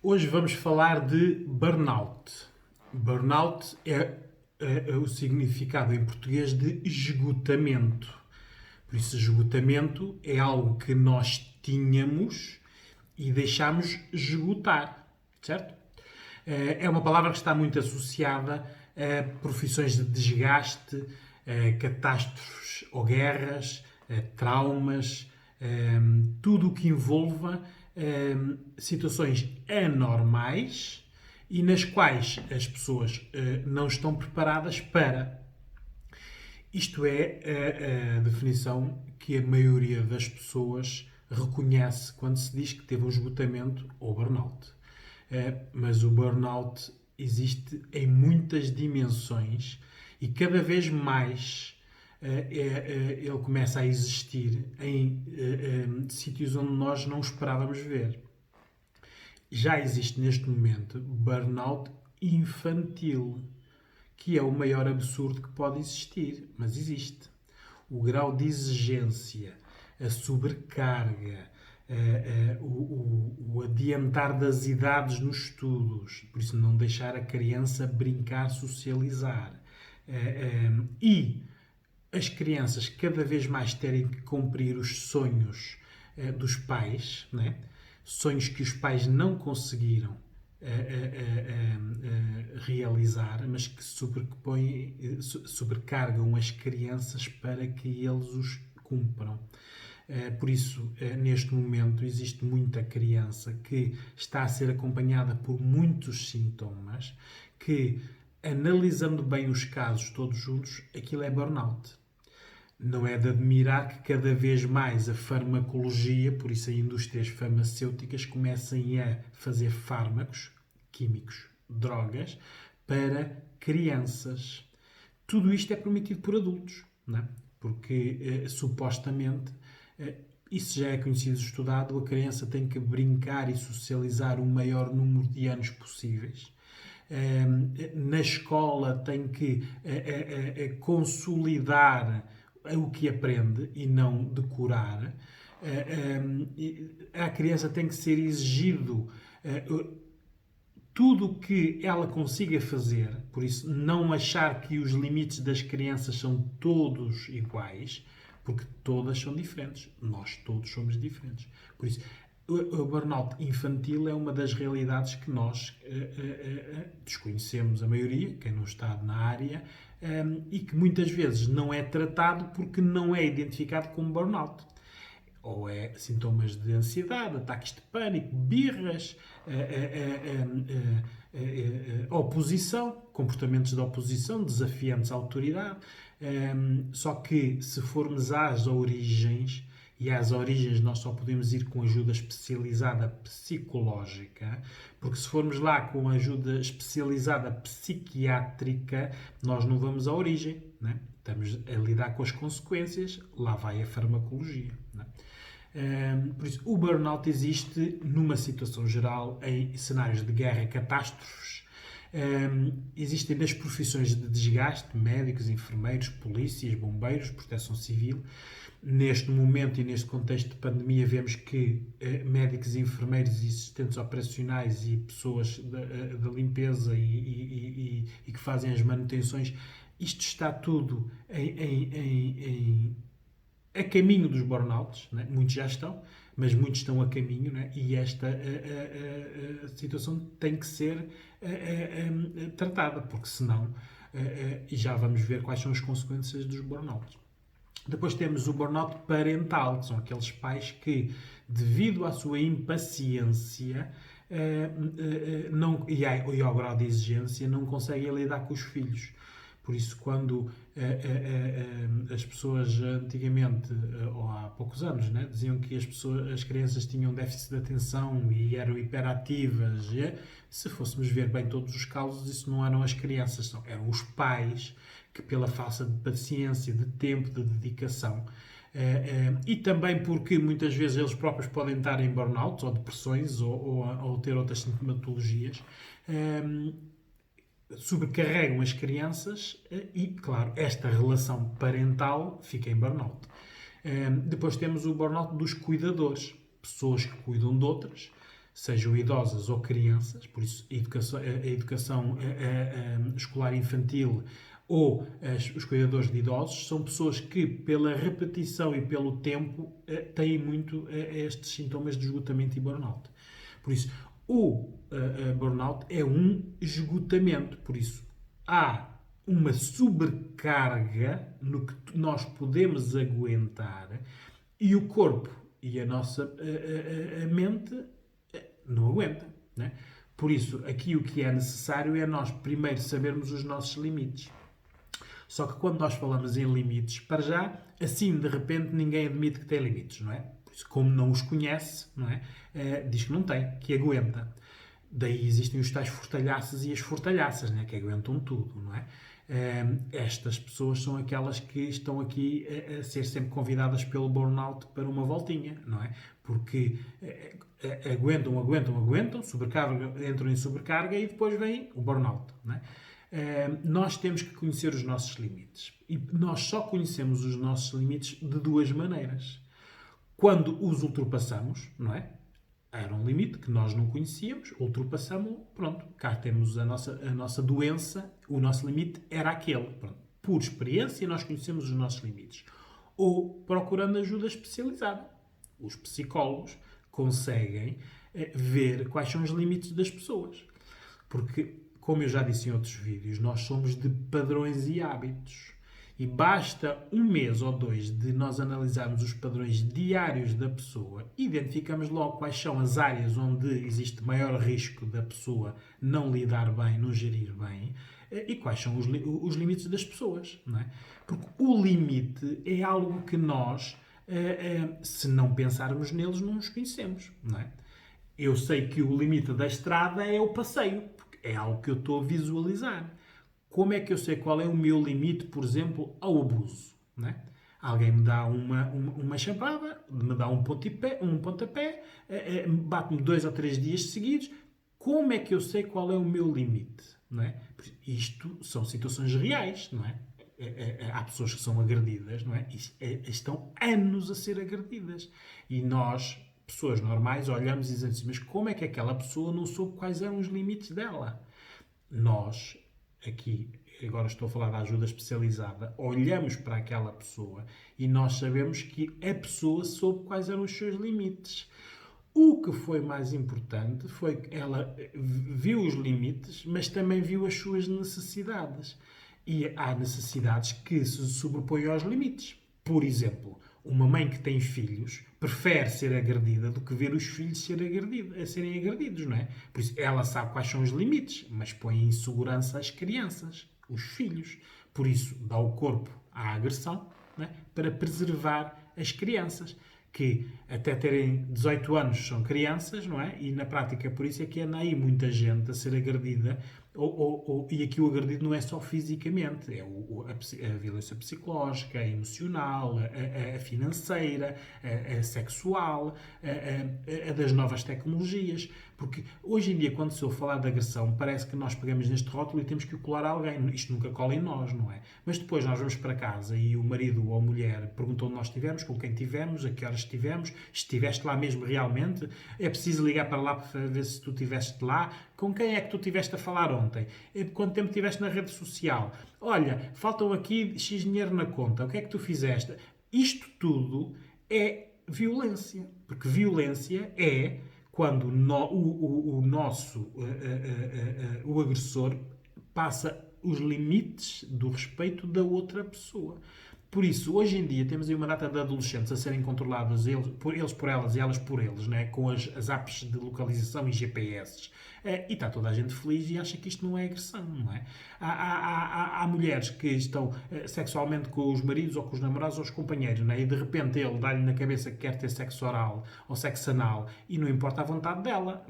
Hoje vamos falar de burnout. Burnout é o significado em português de esgotamento. Por isso, esgotamento é algo que nós tínhamos e deixámos esgotar, certo? É uma palavra que está muito associada a profissões de desgaste, a catástrofes ou guerras, a traumas, tudo o que envolva situações anormais e nas quais as pessoas não estão preparadas para. Isto é a definição que a maioria das pessoas reconhece quando se diz que teve um esgotamento ou burnout. Mas o burnout existe em muitas dimensões e cada vez mais ele começa a existir em sítios onde nós não esperávamos ver. Já existe neste momento burnout infantil, que é o maior absurdo que pode existir, mas existe. O grau de exigência, a sobrecarga, o adiantar das idades nos estudos, por isso não deixar a criança brincar, socializar, e as crianças cada vez mais terem que cumprir os sonhos dos pais, né? Sonhos que os pais não conseguiram realizar, mas que sobrecargam as crianças para que eles os cumpram. Por isso, neste momento, existe muita criança que está a ser acompanhada por muitos sintomas que, analisando bem os casos todos juntos, aquilo é burnout. Não é de admirar que cada vez mais a farmacologia, por isso as indústrias farmacêuticas, comecem a fazer fármacos químicos, drogas, para crianças. Tudo isto é permitido por adultos, não é? Porque supostamente isso já é conhecido e estudado, a criança tem que brincar e socializar o maior número de anos possíveis. Na escola tem que consolidar o que aprende e não decorar. A criança tem que ser exigido tudo o que ela consiga fazer, por isso não achar que os limites das crianças são todos iguais, porque todas são diferentes. Nós todos somos diferentes. Por isso, o burnout infantil é uma das realidades que nós desconhecemos, a maioria, quem não está na área, e que muitas vezes não é tratado porque não é identificado como burnout. Ou é sintomas de ansiedade, ataques de pânico, birras, oposição, comportamentos de oposição, desafiantes à autoridade. Só que se formos às origens, e às origens nós só podemos ir com ajuda especializada psicológica, porque se formos lá com ajuda especializada psiquiátrica, nós não vamos à origem, né? Estamos a lidar com as consequências, lá vai a farmacologia. Né? Por isso, o burnout existe numa situação geral, em cenários de guerra e catástrofes. Existem nas profissões de desgaste, médicos, enfermeiros, polícias, bombeiros, proteção civil. Neste momento e neste contexto de pandemia, vemos que médicos, enfermeiros e assistentes operacionais e pessoas da limpeza e que fazem as manutenções, isto está tudo a caminho dos burnouts, né? Muitos já estão, mas muitos estão a caminho, né? E esta situação tem que ser tratada, porque senão, e já vamos ver quais são as consequências dos burnouts. Depois temos o burnout parental, que são aqueles pais que, devido à sua impaciência e ao grau de exigência, não conseguem lidar com os filhos. Por isso, quando as pessoas antigamente, ou há poucos anos, né, diziam que as crianças tinham déficit de atenção e eram hiperativas, se fôssemos ver bem todos os casos, isso não eram as crianças, eram os pais que, pela falta de paciência, de tempo, de dedicação, e também porque muitas vezes eles próprios podem estar em burnout ou depressões ou ter outras sintomatologias, sobrecarregam as crianças e, claro, esta relação parental fica em burnout. Depois temos o burnout dos cuidadores, pessoas que cuidam de outras, sejam idosas ou crianças, por isso a educação escolar infantil ou os cuidadores de idosos, são pessoas que, pela repetição e pelo tempo, têm muito estes sintomas de esgotamento e burnout. Por isso, o burnout é um esgotamento. Por isso, há uma sobrecarga no que nós podemos aguentar e o corpo e a nossa a mente não aguenta. Né? Por isso, aqui o que é necessário é nós primeiro sabermos os nossos limites. Só que quando nós falamos em limites, para já, assim de repente ninguém admite que tem limites, não é? Por isso, como não os conhece, não é? Diz que não tem, que aguenta. Daí existem os tais fortalhaços e as fortalhaças, né? Que aguentam tudo, não é? Estas pessoas são aquelas que estão aqui a ser sempre convidadas pelo burnout para uma voltinha, não é? Porque aguentam, sobrecarga, entram em sobrecarga e depois vem o burnout, não é? Nós temos que conhecer os nossos limites. E nós só conhecemos os nossos limites de duas maneiras. Quando os ultrapassamos, não é? Era um limite que nós não conhecíamos, ultrapassamos, pronto, cá temos a nossa doença, o nosso limite era aquele. Pronto. Por experiência, nós conhecemos os nossos limites. Ou procurando ajuda especializada. Os psicólogos conseguem ver quais são os limites das pessoas. Porque, como eu já disse em outros vídeos, nós somos de padrões e hábitos. E basta um mês ou dois de nós analisarmos os padrões diários da pessoa, identificamos logo quais são as áreas onde existe maior risco da pessoa não lidar bem, não gerir bem, e quais são os limites das pessoas. Não é? Porque o limite é algo que nós, se não pensarmos neles, não os conhecemos. Não é? Eu sei que o limite da estrada é o passeio, porque é algo que eu estou a visualizar. Como é que eu sei qual é o meu limite, por exemplo, ao abuso? Né? Alguém me dá uma chapada, me dá um pontapé, bate-me 2 ou 3 dias seguidos. Como é que eu sei qual é o meu limite? Não é? Isto são situações reais, não é? Há pessoas que são agredidas, não é? E estão anos a ser agredidas. E nós, pessoas normais, olhamos e dizemos assim, mas como é que aquela pessoa não soube quais eram os limites dela? Nós, aqui, agora estou a falar da ajuda especializada, olhamos para aquela pessoa e nós sabemos que a pessoa soube quais eram os seus limites. O que foi mais importante foi que ela viu os limites, mas também viu as suas necessidades. E há necessidades que se sobrepõem aos limites. Por exemplo, uma mãe que tem filhos prefere ser agredida do que ver os filhos serem agredidos, não é? Por isso, ela sabe quais são os limites, mas põe em segurança as crianças, os filhos. Por isso, dá o corpo à agressão, não é? Para preservar as crianças, que até terem 18 anos são crianças, não é? E na prática, por isso é que anda aí muita gente a ser agredida. E aqui o agredido não é só fisicamente, é a violência psicológica, a emocional, a financeira, a sexual, a das novas tecnologias. Porque hoje em dia, quando se ouve falar de agressão, parece que nós pegamos neste rótulo e temos que o colar a alguém. Isto nunca cola em nós, não é? Mas depois nós vamos para casa e o marido ou a mulher perguntou onde nós estivemos, com quem estivemos, a que horas estivemos, estiveste lá mesmo realmente, é preciso ligar para lá para ver se tu estiveste lá, com quem é que tu estiveste a falar ontem, quanto tempo estiveste na rede social, olha, faltam aqui X dinheiro na conta, o que é que tu fizeste? Isto tudo é violência, porque violência é quando o agressor passa os limites do respeito da outra pessoa. Por isso, hoje em dia, temos aí uma data de adolescentes a serem controlados eles por elas e elas por eles, né? Com as apps de localização e GPS. E está toda a gente feliz e acha que isto não é agressão, não é? Há mulheres que estão sexualmente com os maridos ou com os namorados ou os companheiros, né? E de repente ele dá-lhe na cabeça que quer ter sexo oral ou sexo anal e não importa a vontade dela.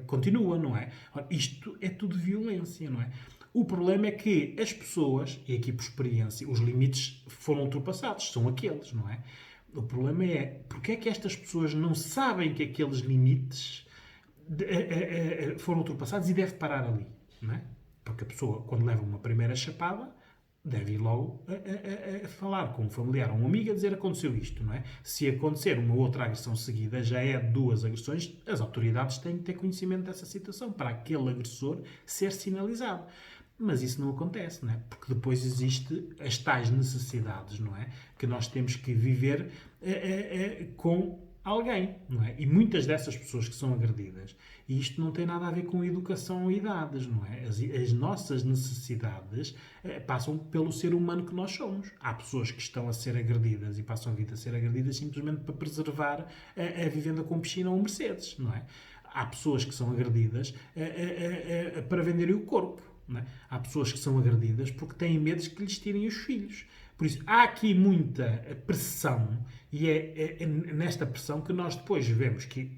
Continua, não é? Isto é tudo violência, não é? O problema é que as pessoas, e aqui por experiência, os limites foram ultrapassados, são aqueles, não é? O problema é, porque é que estas pessoas não sabem que aqueles limites foram ultrapassados e deve parar ali, não é? Porque a pessoa, quando leva uma primeira chapada, deve ir logo a falar com um familiar ou um amigo a dizer aconteceu isto, não é? Se acontecer uma outra agressão seguida, já é duas agressões, as autoridades têm que ter conhecimento dessa situação para aquele agressor ser sinalizado. Mas isso não acontece, não é? Porque depois existe as tais necessidades, não é? Que nós temos que viver com alguém, não é? E muitas dessas pessoas que são agredidas, e isto não tem nada a ver com educação ou idades, não é? As nossas necessidades passam pelo ser humano que nós somos. Há pessoas que estão a ser agredidas e passam a vida a ser agredidas simplesmente para preservar a vivenda com piscina ou Mercedes, não é? Há pessoas que são agredidas para venderem o corpo. Não é? Há pessoas que são agredidas porque têm medo de que lhes tirem os filhos. Por isso, há aqui muita pressão e é nesta pressão que nós depois vemos que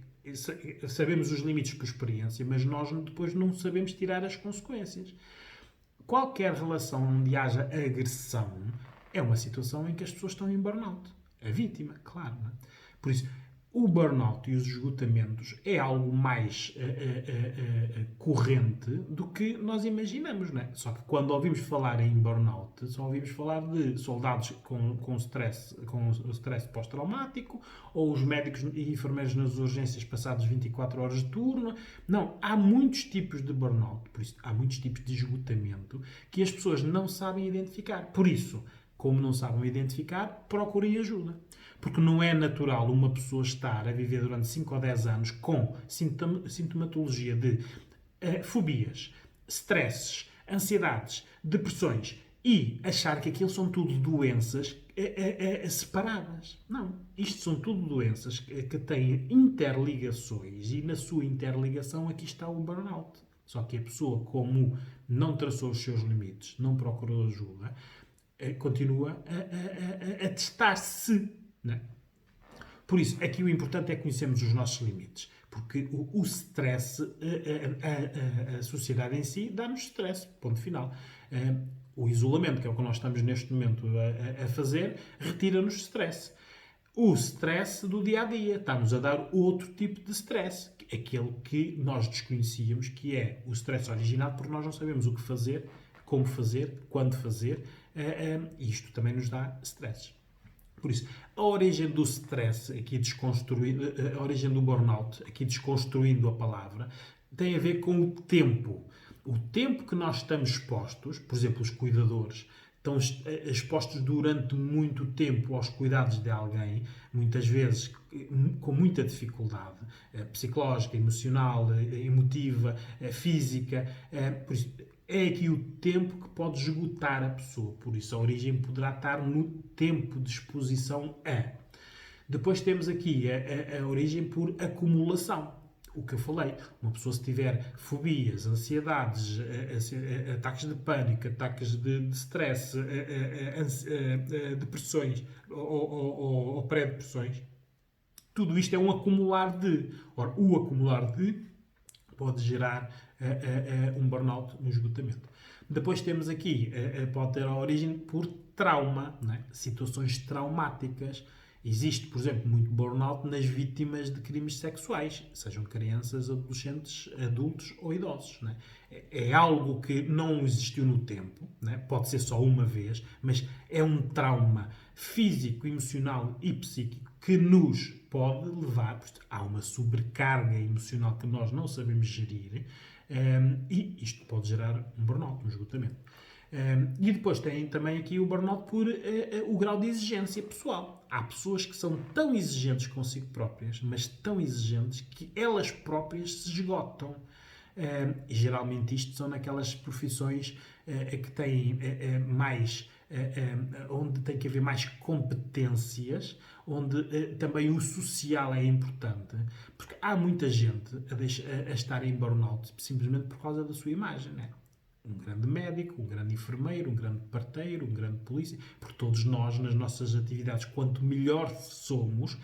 sabemos os limites por experiência, mas nós depois não sabemos tirar as consequências. Qualquer relação onde haja agressão é uma situação em que as pessoas estão em burnout. A vítima, claro. Não é? Por isso, o burnout e os esgotamentos é algo mais corrente do que nós imaginamos, não é? Só que quando ouvimos falar em burnout, só ouvimos falar de soldados com stress pós-traumático, ou os médicos e enfermeiros nas urgências passados 24 horas de turno. Não, há muitos tipos de burnout, por isso há muitos tipos de esgotamento que as pessoas não sabem identificar. Por isso, como não sabem identificar, procurem ajuda. Porque não é natural uma pessoa estar a viver durante 5 ou 10 anos com sintomatologia de fobias, stresses, ansiedades, depressões e achar que aquilo são tudo doenças separadas. Não. Isto são tudo doenças que têm interligações e na sua interligação aqui está o burnout. Só que a pessoa, como não traçou os seus limites, não procurou ajuda, continua a testar-se. Não é? Por isso, aqui o importante é conhecermos os nossos limites. Porque o stress, a sociedade em si, dá-nos stress. Ponto final. O isolamento, que é o que nós estamos neste momento a fazer, retira-nos stress. O stress do dia-a-dia está-nos a dar outro tipo de stress. Aquele que nós desconhecíamos, que é o stress originado, porque nós não sabemos o que fazer, como fazer, quando fazer. E isto também nos dá stress. Por isso, a origem do stress, aqui desconstruindo, a origem do burnout, aqui desconstruindo a palavra, tem a ver com o tempo. O tempo que nós estamos expostos, por exemplo, os cuidadores, estão expostos durante muito tempo aos cuidados de alguém, muitas vezes com muita dificuldade psicológica, emocional, emotiva, física. Por isso, é aqui o tempo que pode esgotar a pessoa. Por isso, a origem poderá estar no tempo de exposição a. Depois temos aqui a origem por acumulação. O que eu falei, uma pessoa se tiver fobias, ansiedades, ataques de pânico, ataques de stress, depressões ou pré-depressões, tudo isto é um acumular de. Ora, o acumular de pode gerar um burnout, um esgotamento. Depois temos aqui, pode ter a origem por trauma, não é? Situações traumáticas. Existe, por exemplo, muito burnout nas vítimas de crimes sexuais, sejam crianças, adolescentes, adultos ou idosos. Não é? É algo que não existiu no tempo, não é? Pode ser só uma vez, mas é um trauma físico, emocional e psíquico que nos pode levar, há uma sobrecarga emocional que nós não sabemos gerir, e isto pode gerar um burnout, um esgotamento. E depois tem também aqui o burnout por o grau de exigência pessoal. Há pessoas que são tão exigentes consigo próprias, mas tão exigentes que elas próprias se esgotam. E geralmente isto são naquelas profissões que têm mais, onde tem que haver mais competências, onde também o social é importante, porque há muita gente a estar em burnout simplesmente por causa da sua imagem, não é? Um grande médico, um grande enfermeiro, um grande parteiro, um grande polícia, porque todos nós, nas nossas atividades, quanto melhor somos,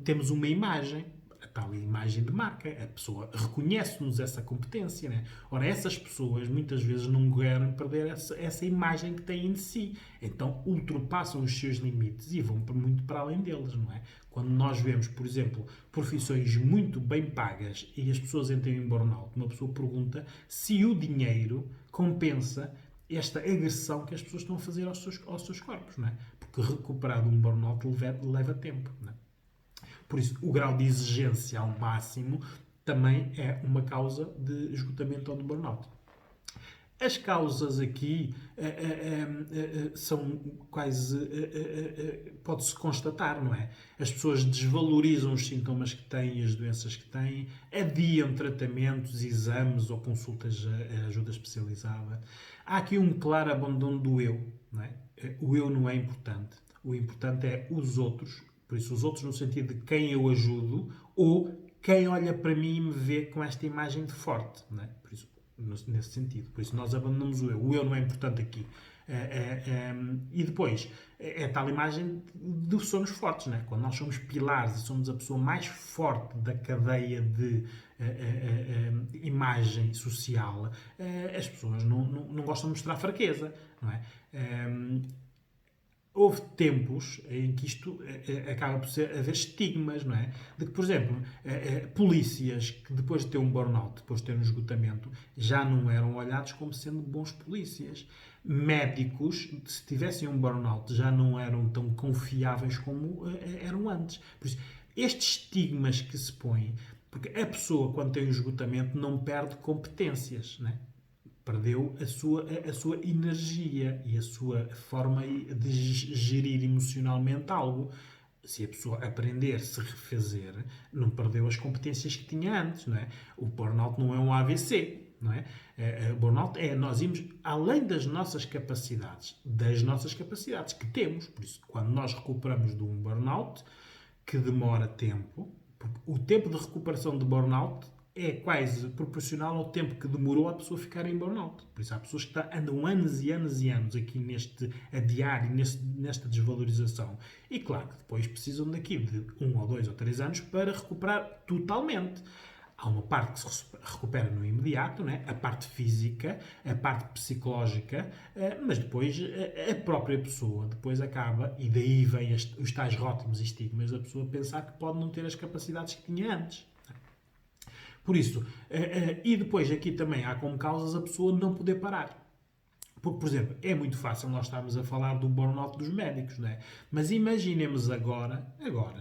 temos uma imagem, a tal imagem de marca. A pessoa reconhece-nos essa competência, né? Ora, essas pessoas muitas vezes não querem perder essa imagem que têm de si. Então ultrapassam os seus limites e vão muito para além deles, não é? Quando nós vemos, por exemplo, profissões muito bem pagas e as pessoas entram em burnout, uma pessoa pergunta se o dinheiro compensa esta agressão que as pessoas estão a fazer aos seus corpos, não é? Porque recuperar de um burnout leva tempo, não é? Por isso, o grau de exigência ao máximo também é uma causa de esgotamento ou de burnout. As causas aqui são quase. Pode-se constatar, não é? As pessoas desvalorizam os sintomas que têm e as doenças que têm, adiam tratamentos, exames ou consultas a ajuda especializada. Há aqui um claro abandono do eu, não é? O eu não é importante. O importante é os outros. Por isso, os outros no sentido de quem eu ajudo ou quem olha para mim e me vê com esta imagem de forte, não é? Por isso, nesse sentido. Por isso nós abandonamos o eu. O eu não é importante aqui. E depois, é tal imagem de somos fortes, né? Quando nós somos pilares e somos a pessoa mais forte da cadeia de imagem social, as pessoas não gostam de mostrar fraqueza, não é? Houve tempos em que isto acaba por haver estigmas, não é? De que, por exemplo, polícias que depois de ter um burnout, depois de ter um esgotamento, já não eram olhados como sendo bons polícias. Médicos, se tivessem um burnout, já não eram tão confiáveis como eram antes. Por isso, estes estigmas que se põem, porque a pessoa, quando tem um esgotamento, não perde competências, não é? Perdeu a sua energia e a sua forma de gerir emocionalmente algo. Se a pessoa aprender, se refazer, não perdeu as competências que tinha antes, não é? O burnout não é um AVC, não é? O burnout é nós irmos além das nossas capacidades que temos. Por isso, quando nós recuperamos de um burnout, que demora tempo, porque o tempo de recuperação de burnout é quase proporcional ao tempo que demorou a pessoa ficar em burnout. Por isso há pessoas que andam anos e anos e anos aqui neste adiar e nesta desvalorização. E claro que depois precisam daqui de 1 ou 2 ou 3 anos para recuperar totalmente. Há uma parte que se recupera no imediato, né? A parte física, a parte psicológica, mas depois a própria pessoa depois acaba, e daí vem os tais rótulos e estigmas da pessoa pensar que pode não ter as capacidades que tinha antes. Por isso, e depois aqui também há como causas a pessoa não poder parar. Porque, por exemplo, é muito fácil nós estarmos a falar do burnout dos médicos, não é? Mas imaginemos agora,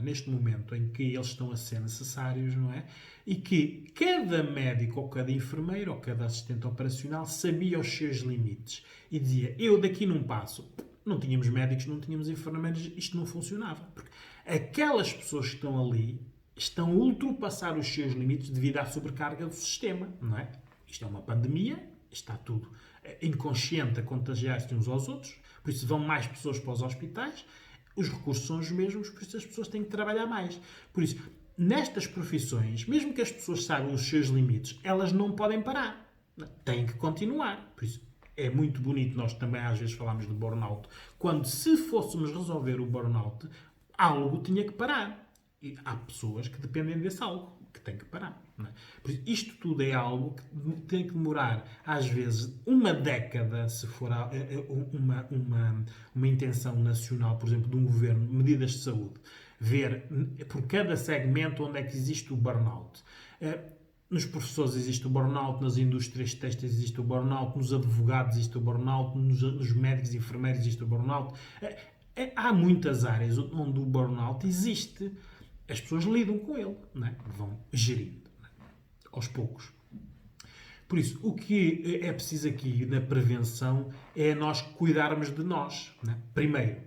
neste momento em que eles estão a ser necessários, não é? E que cada médico, ou cada enfermeiro, ou cada assistente operacional sabia os seus limites. E dizia, eu daqui não passo. Não tínhamos médicos, não tínhamos enfermeiros, isto não funcionava. Porque aquelas pessoas que estão ali estão a ultrapassar os seus limites devido à sobrecarga do sistema, não é? Isto é uma pandemia, está tudo inconsciente a contagiar-se uns aos outros, por isso vão mais pessoas para os hospitais, os recursos são os mesmos, por isso as pessoas têm que trabalhar mais. Por isso, nestas profissões, mesmo que as pessoas saibam os seus limites, elas não podem parar, têm que continuar. Por isso, é muito bonito, nós também às vezes falamos de burnout, quando se fôssemos resolver o burnout, algo tinha que parar. E há pessoas que dependem desse algo, que têm que parar. Não é? Por isso, isto tudo é algo que tem que demorar, às vezes, uma década, se for uma intenção nacional, por exemplo, de um governo, medidas de saúde, ver por cada segmento onde é que existe o burnout. Nos professores existe o burnout, nas indústrias têxteis existe o burnout, nos advogados existe o burnout, nos médicos e enfermeiros existe o burnout. Há muitas áreas onde o burnout existe. As pessoas lidam com ele, não é? Vão gerindo, não é? Aos poucos. Por isso, o que é preciso aqui na prevenção é nós cuidarmos de nós. Não é? Primeiro,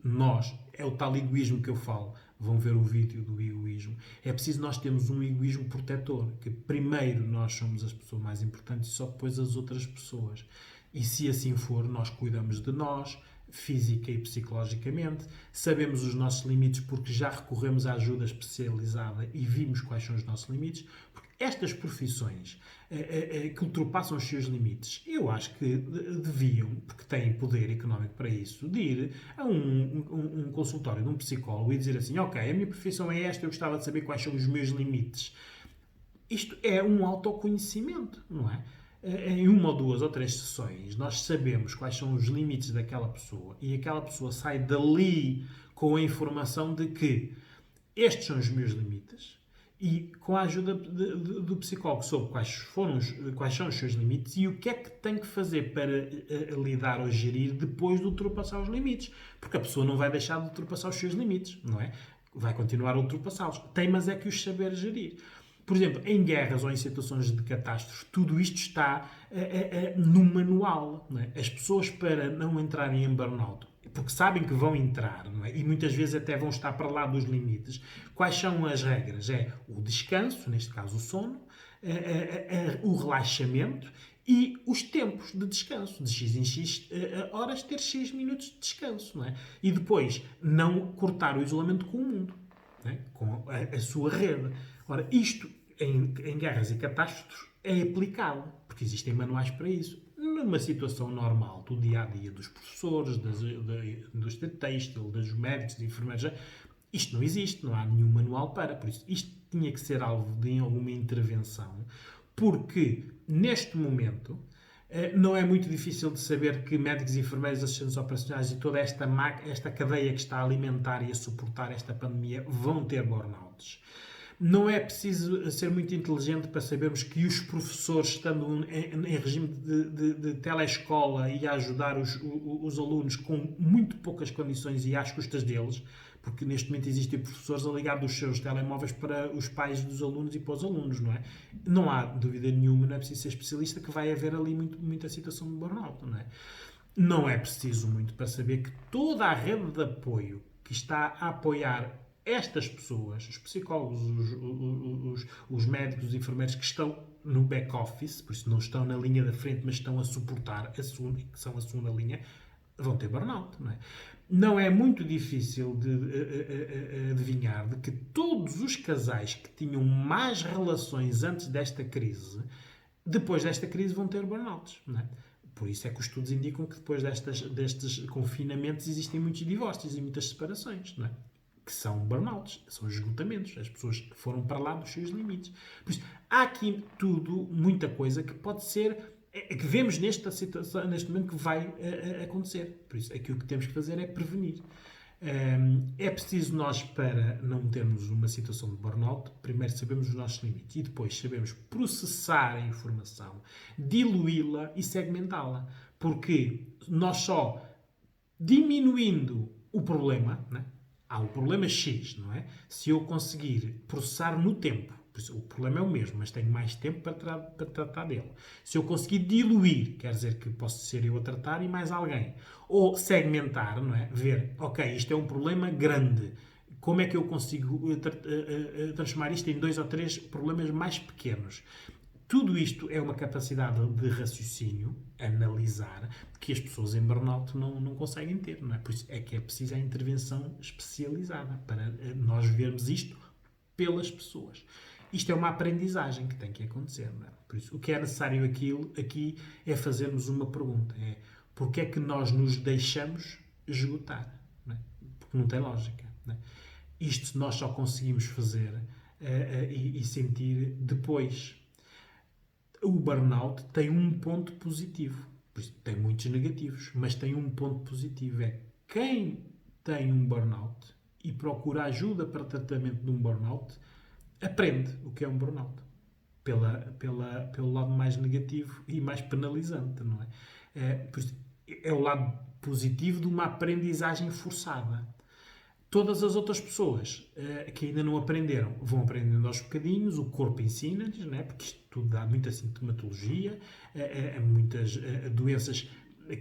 nós, é o tal egoísmo que eu falo. Vão ver o vídeo do egoísmo. É preciso nós termos um egoísmo protetor, que primeiro nós somos as pessoas mais importantes e só depois as outras pessoas. E se assim for, nós cuidamos de nós, física e psicologicamente, sabemos os nossos limites porque já recorremos à ajuda especializada e vimos quais são os nossos limites, porque estas profissões que ultrapassam os seus limites, eu acho que deviam, porque têm poder económico para isso, de ir a um consultório de um psicólogo e dizer assim, ok, a minha profissão é esta, eu gostava de saber quais são os meus limites. Isto é um autoconhecimento, não é? Em 1 ou 2 ou 3 sessões, nós sabemos quais são os limites daquela pessoa e aquela pessoa sai dali com a informação de que estes são os meus limites e com a ajuda do psicólogo sobre quais são os seus limites e o que é que tem que fazer para lidar ou gerir depois de ultrapassar os limites. Porque a pessoa não vai deixar de ultrapassar os seus limites, não é? Vai continuar a ultrapassá-los. Tem, mas é que os saber gerir. Por exemplo, em guerras ou em situações de catástrofe, tudo isto está no manual. Não é? As pessoas, para não entrarem em burnout, porque sabem que vão entrar, não é? E muitas vezes até vão estar para lá dos limites, quais são as regras? É o descanso, neste caso o sono, o relaxamento e os tempos de descanso. De X em X horas, ter X minutos de descanso. Não é? E depois, não cortar o isolamento com o mundo, não é? Com a sua rede. Ora, isto em guerras e catástrofes é aplicável, porque existem manuais para isso. Numa situação normal do dia-a-dia dos professores, da indústria têxtil, dos médicos, dos enfermeiros, isto não existe, não há nenhum manual para. Por isso, isto tinha que ser alvo de alguma intervenção, porque neste momento não é muito difícil de saber que médicos, enfermeiros, assistentes operacionais e toda esta cadeia que está a alimentar e a suportar esta pandemia vão ter burnouts. Não é preciso ser muito inteligente para sabermos que os professores, estando em regime de telescola e a ajudar os alunos com muito poucas condições e às custas deles, porque neste momento existem professores a ligar dos seus telemóveis para os pais dos alunos e para os alunos, não é? Não há dúvida nenhuma, não é preciso ser especialista, que vai haver ali muita situação de burnout, não é? Não é preciso muito para saber que toda a rede de apoio que está a apoiar estas pessoas, os psicólogos, os médicos, os enfermeiros que estão no back-office, por isso não estão na linha da frente, mas estão a suportar que são a segunda linha, vão ter burnout, não é? Não é muito difícil de adivinhar de que todos os casais que tinham mais relações antes desta crise, depois desta crise vão ter burnouts, não é? Por isso é que os estudos indicam que depois destes confinamentos existem muitos divórcios e muitas separações, não é? Que são burnouts, são esgotamentos. As pessoas foram para lá dos seus limites. Por isso, há aqui muita coisa que pode ser, que vemos nesta situação, neste momento, que vai acontecer. Por isso, aqui o que temos que fazer é prevenir. É preciso nós, para não termos uma situação de burnout, primeiro sabemos os nossos limites e depois sabemos processar a informação, diluí-la e segmentá-la. Porque nós só diminuindo o problema, né? Há o problema X, não é? Se eu conseguir processar no tempo, o problema é o mesmo, mas tenho mais tempo para tratar dele. Se eu conseguir diluir, quer dizer que posso ser eu a tratar e mais alguém. Ou segmentar, não é? Ver, ok, isto é um problema grande. Como é que eu consigo transformar isto em 2 ou 3 problemas mais pequenos? Tudo isto é uma capacidade de raciocínio, analisar, que as pessoas em burnout não conseguem ter. Não é? Por isso é que é preciso a intervenção especializada para nós vermos isto pelas pessoas. Isto é uma aprendizagem que tem que acontecer. Não é? Por isso, o que é necessário aqui é fazermos uma pergunta. É, porque é que nós nos deixamos esgotar? Não é? Porque não tem lógica. Não é? Isto nós só conseguimos fazer e sentir depois. O burnout tem um ponto positivo. Tem muitos negativos, mas tem um ponto positivo. É quem tem um burnout e procura ajuda para tratamento de um burnout, aprende o que é um burnout. Pelo lado mais negativo e mais penalizante, não é? É o lado positivo de uma aprendizagem forçada. Todas as outras pessoas que ainda não aprenderam vão aprendendo aos bocadinhos, o corpo ensina-lhes, né? Porque isto tudo dá muita sintomatologia, muitas doenças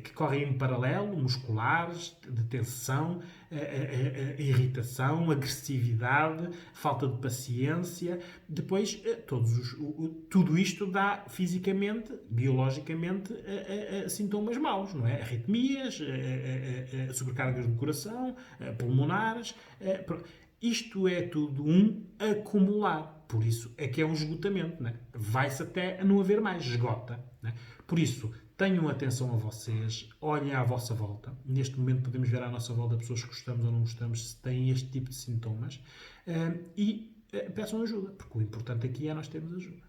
que correm em paralelo, musculares, de tensão, irritação, agressividade, falta de paciência. Depois, tudo isto dá fisicamente, biologicamente, sintomas maus, não é? Arritmias, sobrecargas do coração, pulmonares. Isto é tudo um acumular. Por isso é que é um esgotamento. Não é? Vai-se até a não haver mais, esgota. Não é? Por isso, tenham atenção a vocês, olhem à vossa volta. Neste momento podemos ver à nossa volta pessoas que gostamos ou não gostamos, se têm este tipo de sintomas, e peçam ajuda, porque o importante aqui é nós termos ajuda.